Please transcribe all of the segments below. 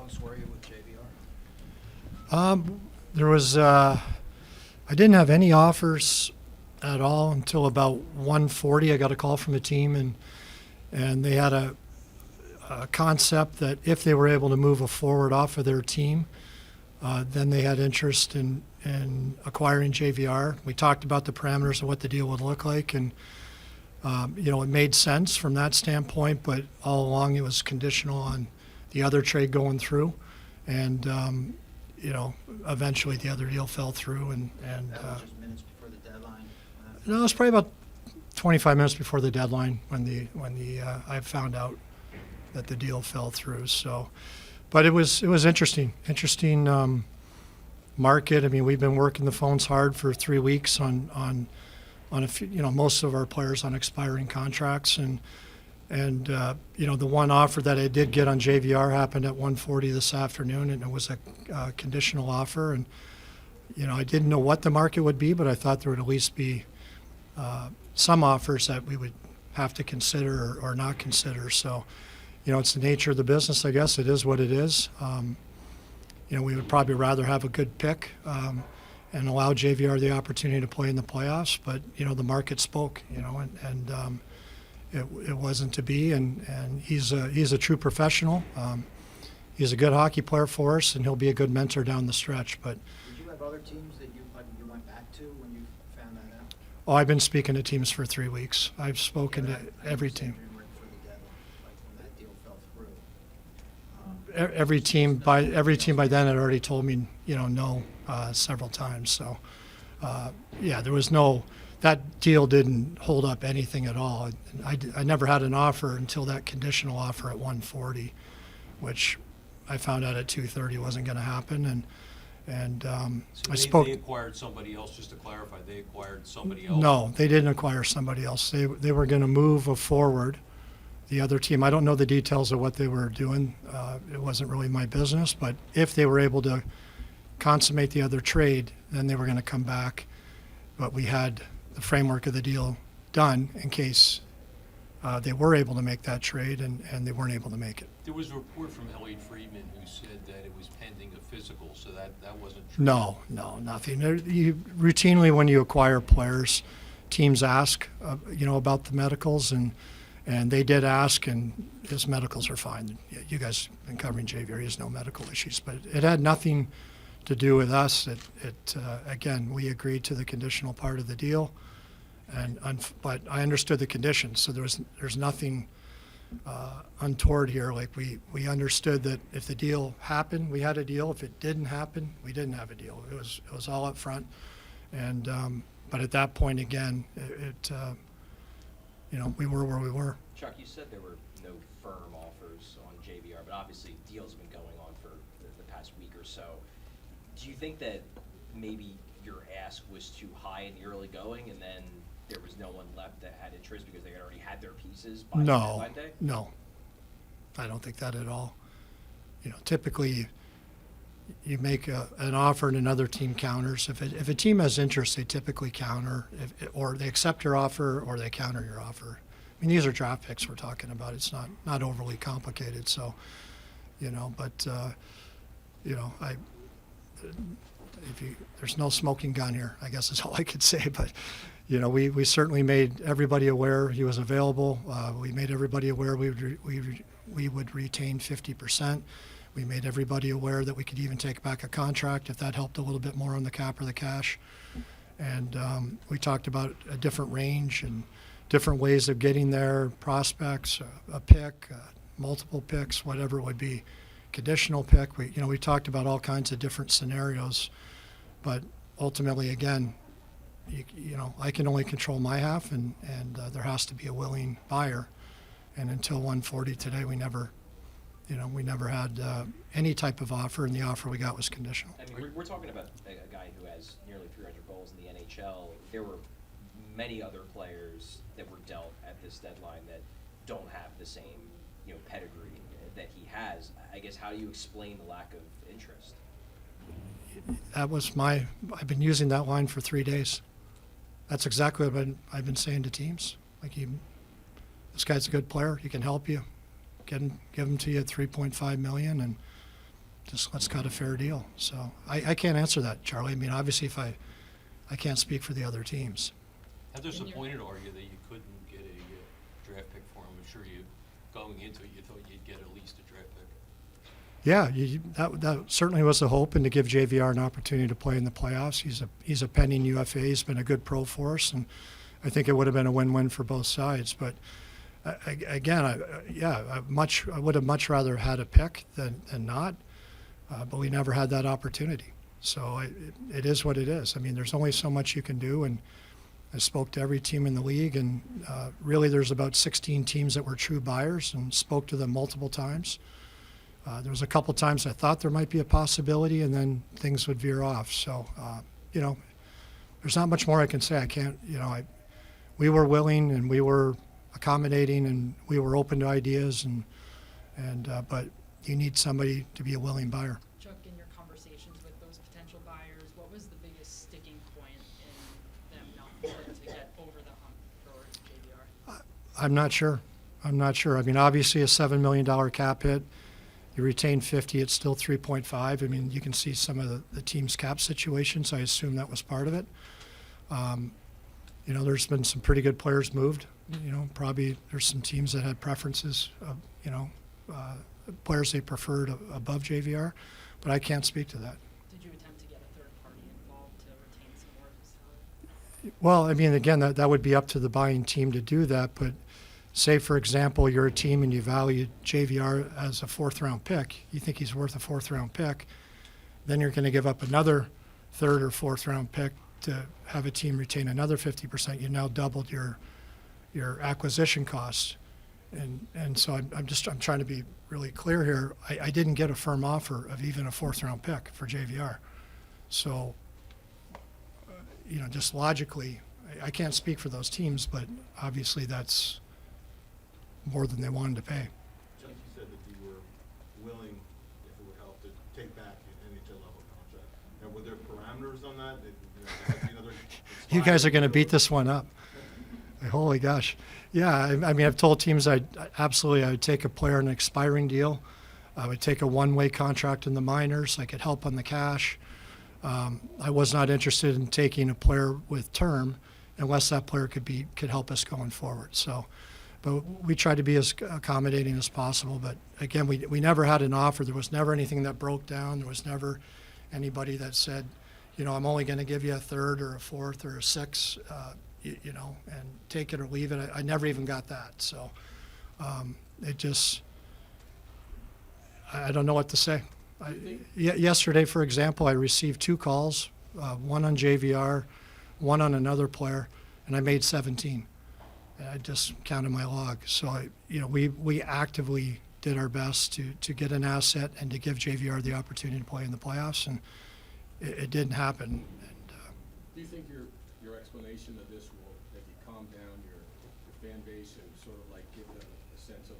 close were you with JVR? There was, I didn't have any offers at all until about 1:40. I got a call from a team, and they had a concept that if they were able to move a forward off of their team, then they had interest in acquiring JVR. We talked about the parameters of what the deal would look like, and it made sense from that standpoint, but all along it was conditional on the other trade going through, and eventually the other deal fell through, and That was just minutes before the deadline. no, it was probably about 25 minutes before the deadline when I found out that the deal fell through. So, but it was interesting market. I mean, we've been working the phones hard for 3 weeks on a few, most of our players on expiring contracts, and the one offer that I did get on JVR happened at 1:40 this afternoon, and it was a conditional offer, and I didn't know what the market would be, but I thought there would at least be some offers that we would have to consider or not consider. So, it's the nature of the business, I guess. It is what it is. We would probably rather have a good pick and allow JVR the opportunity to play in the playoffs, but the market spoke, and it wasn't to be. And he's a true professional. He's a good hockey player for us, and he'll be a good mentor down the stretch. But Did you have other teams that you went back to when you found that out? oh, I've been speaking to teams for 3 weeks. I've spoken to every team. Right before the deadline, like when that deal fell through. Every team by then had already told me, no, several times. So, there was no. That deal didn't hold up anything at all. I never had an offer until that conditional offer at 1:40, which I found out at 2:30 wasn't going to happen. And So I spoke. They acquired somebody else, just to clarify, they acquired somebody else? No, they didn't acquire somebody else. They were going to move a forward. The other team, I don't know the details of what they were doing. It wasn't really my business. But if they were able to consummate the other trade, then they were going to come back. But we had the framework of the deal done in case they were able to make that trade, and they weren't able to make it. There was a report from Elliot Friedman who said that it was pending a physical, so that wasn't true. No, nothing. Routinely, when you acquire players, teams ask, about the medicals, and they did ask, and his medicals are fine. You guys have been covering JVR; he has no medical issues, but it had nothing to do with us. Again, we agreed to the conditional part of the deal, but I understood the conditions, so there's nothing untoward here. Like we understood that if the deal happened, we had a deal. If it didn't happen, we didn't have a deal. It was all up front, and but at that point, again, we were where we were. Chuck, you said there were no firm offers on JVR, but obviously deals have been going on for the past week or so. Do you think that maybe your ask was too high in the early going, and then there was no one left that had interest because they had already had their pieces by deadline day? No, I don't think that at all. Typically, you make an offer and another team counters. If a team has interest, they typically counter, or they accept your offer or they counter your offer. I mean, these are draft picks we're talking about. It's not overly complicated. So, but there's no smoking gun here, I guess is all I could say. But, we certainly made everybody aware he was available. We made everybody aware we would retain 50%. We made everybody aware that we could even take back a contract if that helped a little bit more on the cap or the cash. And we talked about a different range and different ways of getting there, prospects, a pick, multiple picks, whatever it would be, conditional pick. We talked about all kinds of different scenarios, but ultimately, again, I can only control my half, and there has to be a willing buyer. And until 1:40 today, we never had any type of offer, and the offer we got was conditional. I mean, we're talking about a guy who has nearly 300 goals in the NHL. There were many other players that were dealt at this deadline that don't have the same, pedigree that he has. I guess, how do you explain the lack of interest? I've been using that line for 3 days. That's exactly what I've been saying to teams. Like, this guy's a good player. He can help you. Give him to you at $3.5 million, and just let's cut a fair deal. So I can't answer that, Charlie. I mean, obviously, if I can't speak for the other teams. How disappointed are you that you couldn't get a draft pick for him? I'm sure you, going into it, you thought you'd get at least a draft pick. Yeah, that certainly was the hope, and to give JVR an opportunity to play in the playoffs. He's a pending UFA. He's been a good pro for us, and I think it would have been a win-win for both sides. But again, I would have much rather had a pick than not, but we never had that opportunity. So it is what it is. I mean, there's only so much you can do, and I spoke to every team in the league, and really there's about 16 teams that were true buyers, and spoke to them multiple times. There was a couple times I thought there might be a possibility, and then things would veer off. So, there's not much more I can say. I can't, we were willing, and we were accommodating, and we were open to ideas, but you need somebody to be a willing buyer. Chuck, in your conversations with those potential buyers, what was the biggest sticking point in them not willing to get over the hump for JVR? I'm not sure. I mean, obviously a $7 million cap hit. You retain 50, it's still 3.5. I mean, you can see some of the team's cap situations. I assume that was part of it. There's been some pretty good players moved. Probably there's some teams that had preferences of, players they preferred above JVR, but I can't speak to that. Did you attempt to get a third party involved to retain some more of his salary? Well, I mean, again, that would be up to the buying team to do that, but say, for example, you're a team and you value JVR as a fourth-round pick. You think he's worth a fourth-round pick. Then you're going to give up another third or fourth-round pick to have a team retain another 50%. You now doubled your acquisition costs. And so I'm trying to be really clear here. I didn't get a firm offer of even a fourth-round pick for JVR. So, just logically, I can't speak for those teams, but obviously that's more than they wanted to pay. Chuck, you said that you were willing, if it would help, to take back an NHL level contract. Now, were there parameters on that? You guys are going to beat this one up. Holy gosh. Yeah, I mean, I've told teams I would take a player in an expiring deal. I would take a one-way contract in the minors. I could help on the cash. I was not interested in taking a player with term unless that player could help us going forward. So, but we tried to be as accommodating as possible. But again, we never had an offer. There was never anything that broke down. There was never anybody that said, I'm only going to give you a third or a fourth or a sixth, and take it or leave it. I never even got that. So I don't know what to say. Yesterday, for example, I received 2 calls, one on JVR, one on another player, and I made 17. I just counted my log. So, we actively did our best to get an asset and to give JVR the opportunity to play in the playoffs, and it didn't happen. And, do you think your explanation of this will maybe calm down your fan base and sort of like give them a sense of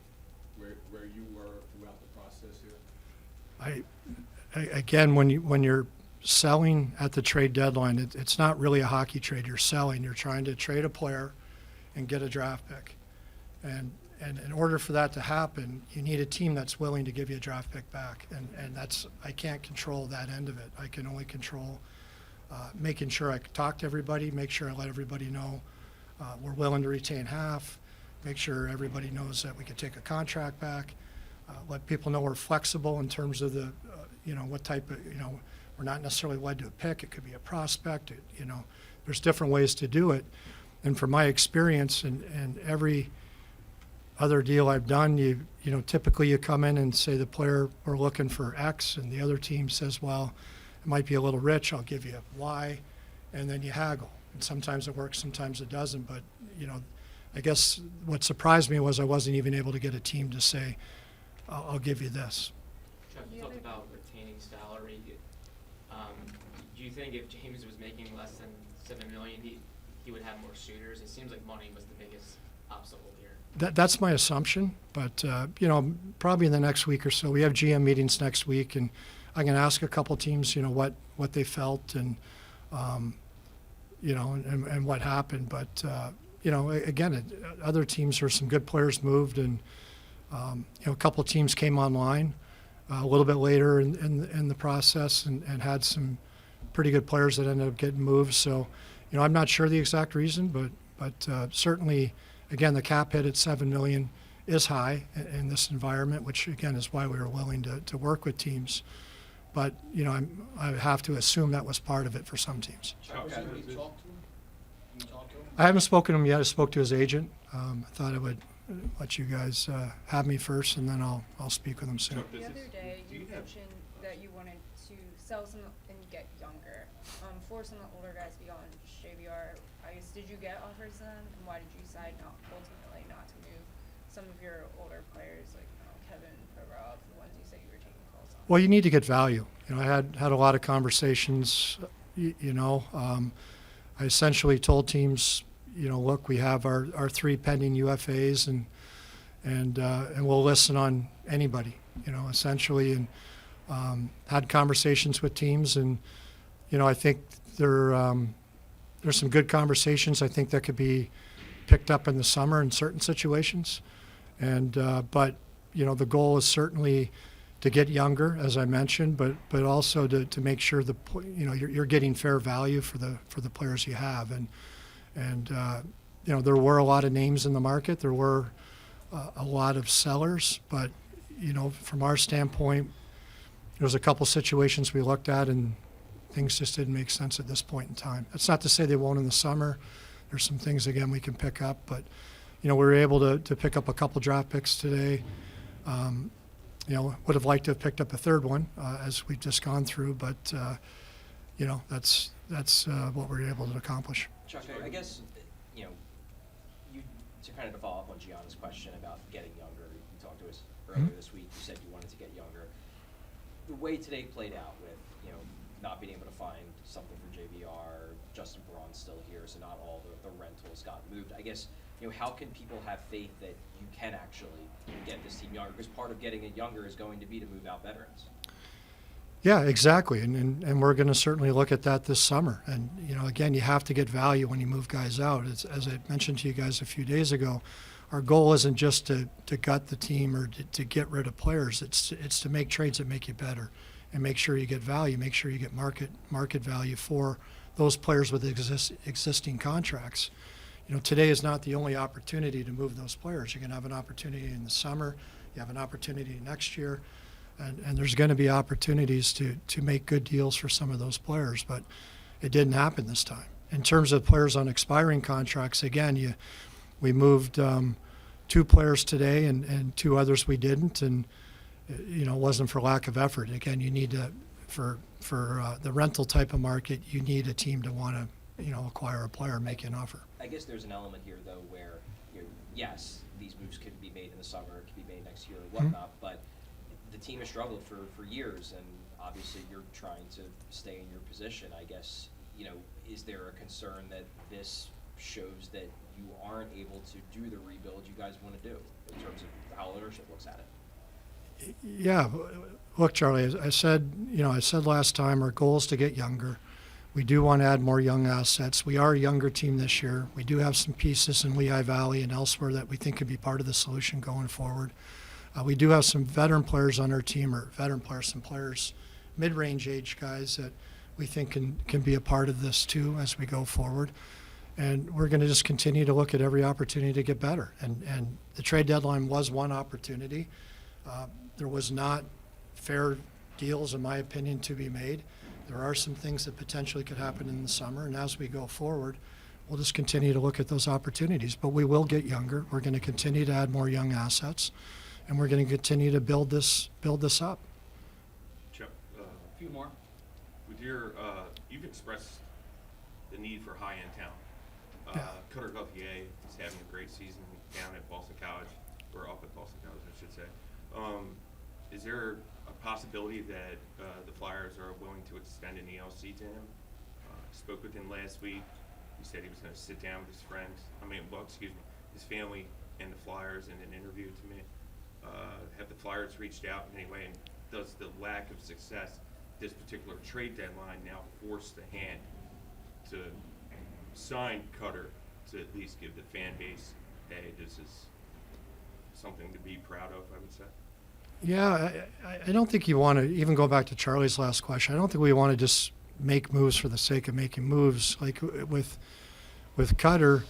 where you were throughout the process here? Again, when you're selling at the trade deadline, it's not really a hockey trade. You're selling. You're trying to trade a player and get a draft pick. And in order for that to happen, you need a team that's willing to give you a draft pick back. And I can't control that end of it. I can only control making sure I talk to everybody, make sure I let everybody know we're willing to retain half, make sure everybody knows that we could take a contract back, let people know we're flexible in terms of the, what type of, we're not necessarily led to a pick. It could be a prospect. There's different ways to do it. And from my experience and every other deal I've done, typically you come in and say the player, we're looking for X, and the other team says, well, it might be a little rich, I'll give you Y, and then you haggle. And sometimes it works, sometimes it doesn't. But, I guess what surprised me was I wasn't even able to get a team to say, I'll give you this. Chuck, you talked about retaining salary. Do you think if James was making less than $7 million, he would have more suitors? It seems like money was the biggest obstacle here. That's my assumption, but probably in the next week or so. We have GM meetings next week, and I can ask a couple teams, what they felt and and what happened. But again, other teams, or some good players moved, and a couple teams came online. a little bit later in the process and had some pretty good players that ended up getting moved. So, I'm not sure the exact reason, but certainly, again, the cap hit at $7 million is high in this environment, which again is why we were willing to work with teams. But I have to assume that was part of it for some teams. Chuck, Have you talked to him? You talked to him? I haven't spoken to him yet. I spoke to his agent. I thought I would let you guys have me first, and then I'll speak with him soon. Chuck, The this other is- day, do you have- mentioned that you wanted to sell some and get younger. For some of the older guys beyond JVR, I guess, did you get offers then? And why did you decide ultimately not to move some of your older players like Kevin, Rob, the ones you said you were taking calls on? Well, you need to get value. I had a lot of conversations. I essentially told teams, look, we have our 3 pending UFAs, and we'll listen on anybody. Essentially, and had conversations with teams, and I think there's some good conversations. I think that could be picked up in the summer in certain situations, and but the goal is certainly to get younger, as I mentioned, but also to make sure you're getting fair value for the players you have, and there were a lot of names in the market. There were a lot of sellers, but from our standpoint, there was a couple situations we looked at and things just didn't make sense at this point in time. That's not to say they won't in the summer. There's some things again we can pick up, but we were able to pick up a couple draft picks today. Would have liked to have picked up a third one as we've just gone through, but that's what we were able to accomplish. Chuck, I guess, you to kind of follow up on Gianna's question about getting younger, you talked to us earlier this week, you said you wanted to get younger. The way today played out with, not being able to find something for JVR, Justin Braun's still here, so not all the rentals got moved. I guess, how can people have faith that you can actually get this team younger? Because part of getting it younger is going to be to move out veterans. Yeah, exactly, and we're going to certainly look at that this summer. And again, you have to get value when you move guys out. As I mentioned to you guys a few days ago, our goal isn't just to gut the team or to get rid of players. It's to make trades that make you better and make sure you get value, make sure you get market value for those players with existing contracts. Today is not the only opportunity to move those players. You're going to have an opportunity in the summer. You have an opportunity next year. And there's going to be opportunities to make good deals for some of those players, but it didn't happen this time. In terms of players on expiring contracts, again, we moved 2 players today and 2 others we didn't, and it wasn't for lack of effort. Again, you need to, for the rental type of market, you need a team to want to acquire a player, make an offer. I guess there's an element here, though, where, yes, these moves could be made in the summer, could be made next year or whatnot, but the team has struggled for years, and obviously you're trying to stay in your position. I guess, is there a concern that this shows that you aren't able to do the rebuild you guys want to do in terms of how ownership looks at it? Yeah, look, Charlie, I said last time our goal is to get younger. We do want to add more young assets. We are a younger team this year. We do have some pieces in Lehigh Valley and elsewhere that we think could be part of the solution going forward. We do have some veteran players on our team, or some players, mid-range age guys that we think can be a part of this too as we go forward. And we're going to just continue to look at every opportunity to get better. And the trade deadline was one opportunity. There was not fair deals, in my opinion, to be made. There are some things that potentially could happen in the summer, and as we go forward, we'll just continue to look at those opportunities. But we will get younger. We're going to continue to add more young assets, and we're going to continue to build this up. Chuck, A few more. with your, you've expressed the need for high-end talent. Yeah. Cutter Gauthier is having a great season down at Boston College, or up at Boston College, I should say. Is there a possibility that the Flyers are willing to extend an ELC to him? I spoke with him last week. He said he was going to sit down with his friends, his family and the Flyers in an interview to me. Have the Flyers reached out in any way, and does the lack of success this particular trade deadline now force the hand to sign Cutter to at least give the fan base, hey, this is something to be proud of, I would say? Yeah, I don't think you want to even go back to Charlie's last question. I don't think we want to just make moves for the sake of making moves. Like with Cutter,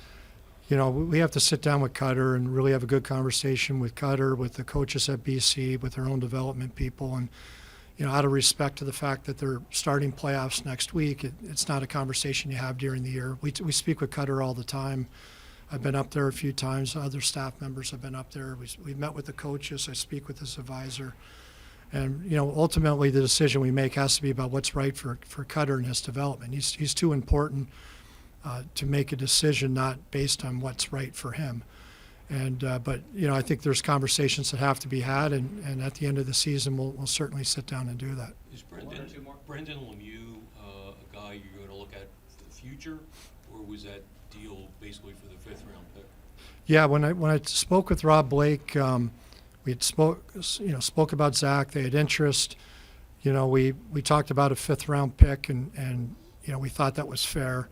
you know, we have to sit down with Cutter and really have a good conversation with Cutter, with the coaches at BC, with their own development people, and you know, out of respect to the fact that they're starting playoffs next week, it's not a conversation you have during the year. We speak with Cutter all the time. I've been up there a few times. Other staff members have been up there. We've met with the coaches. I speak with his advisor. And, you know, ultimately the decision we make has to be about what's right for Cutter and his development. He's too important to make a decision not based on what's right for him. And but, you know, I think there's conversations that have to be had, and at the end of the season, we'll certainly sit down and do that. Is One or two more? Brendan Lemieux a guy you're going to look at for the future, or was that deal basically for the 5th round pick? Yeah, when I spoke with Rob Blake, we had spoke about Zach. They had interest. You know, we talked about a 5th round pick, and you know, we thought that was fair.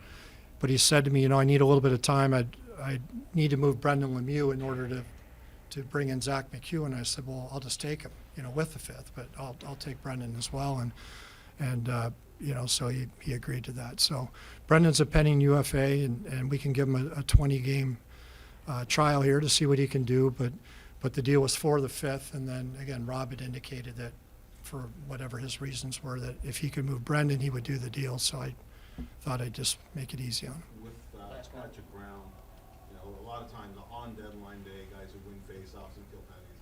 But he said to me, you know, I need a little bit of time. I need to move Brendan Lemieux in order to bring in Zach McEwen. I said, well, I'll just take him, you know, with the 5th, but I'll take Brendan as well. And you know, so he agreed to that. So Brendan's a pending UFA, and we can give him a 20-game trial here to see what he can do. But the deal was for the 5th, and then again, Rob had indicated that for whatever his reasons were, that if he could move Brendan, he would do the deal. So I thought I'd just make it easy on him. With Patrick Brown, you know, a lot of times on deadline day, guys who win face-offs and kill penalties,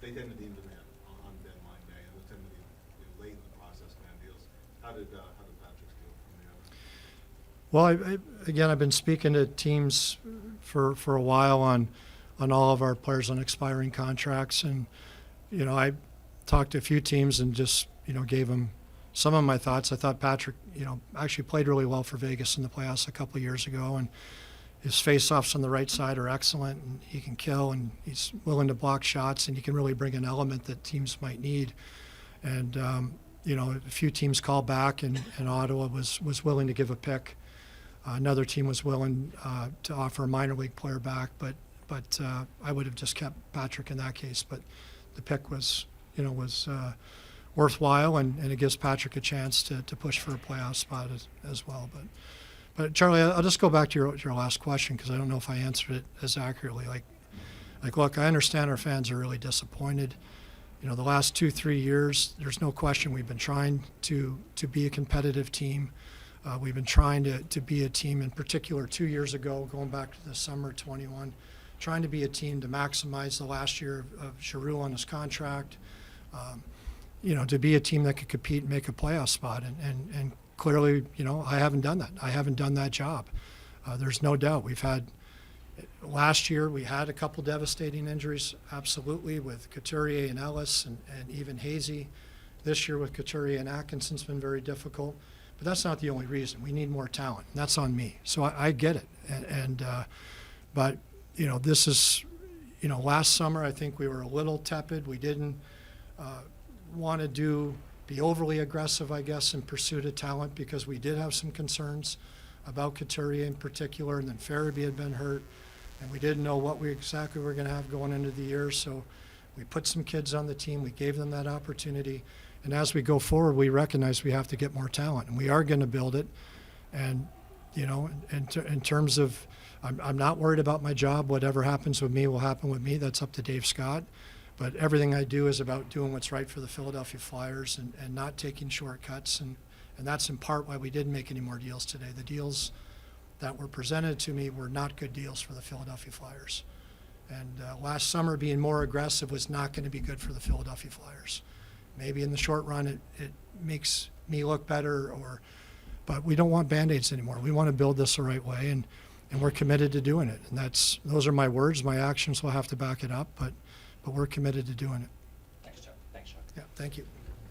they tend to deem the man on deadline day, and they tend to be, you know, late in the process man deals. How did Patrick's deal come together? Well, again, I've been speaking to teams for a while on all of our players on expiring contracts, and you know, I talked to a few teams and just, you know, gave them some of my thoughts. I thought Patrick, you know, actually played really well for Vegas in the playoffs a couple of years ago, and his face-offs on the right side are excellent, and he can kill, and he's willing to block shots, and he can really bring an element that teams might need. And you know, a few teams called back, and Ottawa was willing to give a pick. Another team was willing to offer a minor league player back, but I would have just kept Patrick in that case. But the pick was, you know, worthwhile, and it gives Patrick a chance to push for a playoff spot as well. But Charlie, I'll just go back to your last question, because I don't know if I answered it as accurately. Like, look, I understand our fans are really disappointed. You know, the last 2-3 years, there's no question we've been trying to be a competitive team. We've been trying to be a team, in particular 2 years ago, going back to the summer 21, trying to be a team to maximize the last year of Giroux on his contract. You know, to be a team that could compete and make a playoff spot. And clearly, you know, I haven't done that. I haven't done that job. There's no doubt. Last year, we had a couple devastating injuries, absolutely, with Couturier and Ellis and even Hazy. This year with Couturier and Atkinson's been very difficult. But that's not the only reason. We need more talent, and that's on me. So I get it. But, you know, this is, you know, last summer I think we were a little tepid. We didn't want to be overly aggressive, I guess, in pursuit of talent, because we did have some concerns about Couturier in particular, and then Farabee had been hurt, and we didn't know what we exactly were going to have going into the year. So we put some kids on the team. We gave them that opportunity. And as we go forward, we recognize we have to get more talent, and we are going to build it. And, you know, in terms of, I'm not worried about my job. Whatever happens with me will happen with me. That's up to Dave Scott. But everything I do is about doing what's right for the Philadelphia Flyers and not taking shortcuts. And that's in part why we didn't make any more deals today. The deals that were presented to me were not good deals for the Philadelphia Flyers. And last summer, being more aggressive was not going to be good for the Philadelphia Flyers. Maybe in the short run it makes me look better, but we don't want Band-Aids anymore. We want to build this the right way, and we're committed to doing it. And those are my words. My actions will have to back it up, but we're committed to doing it. Thanks, Chuck. Thanks, Chuck. Yeah, thank you.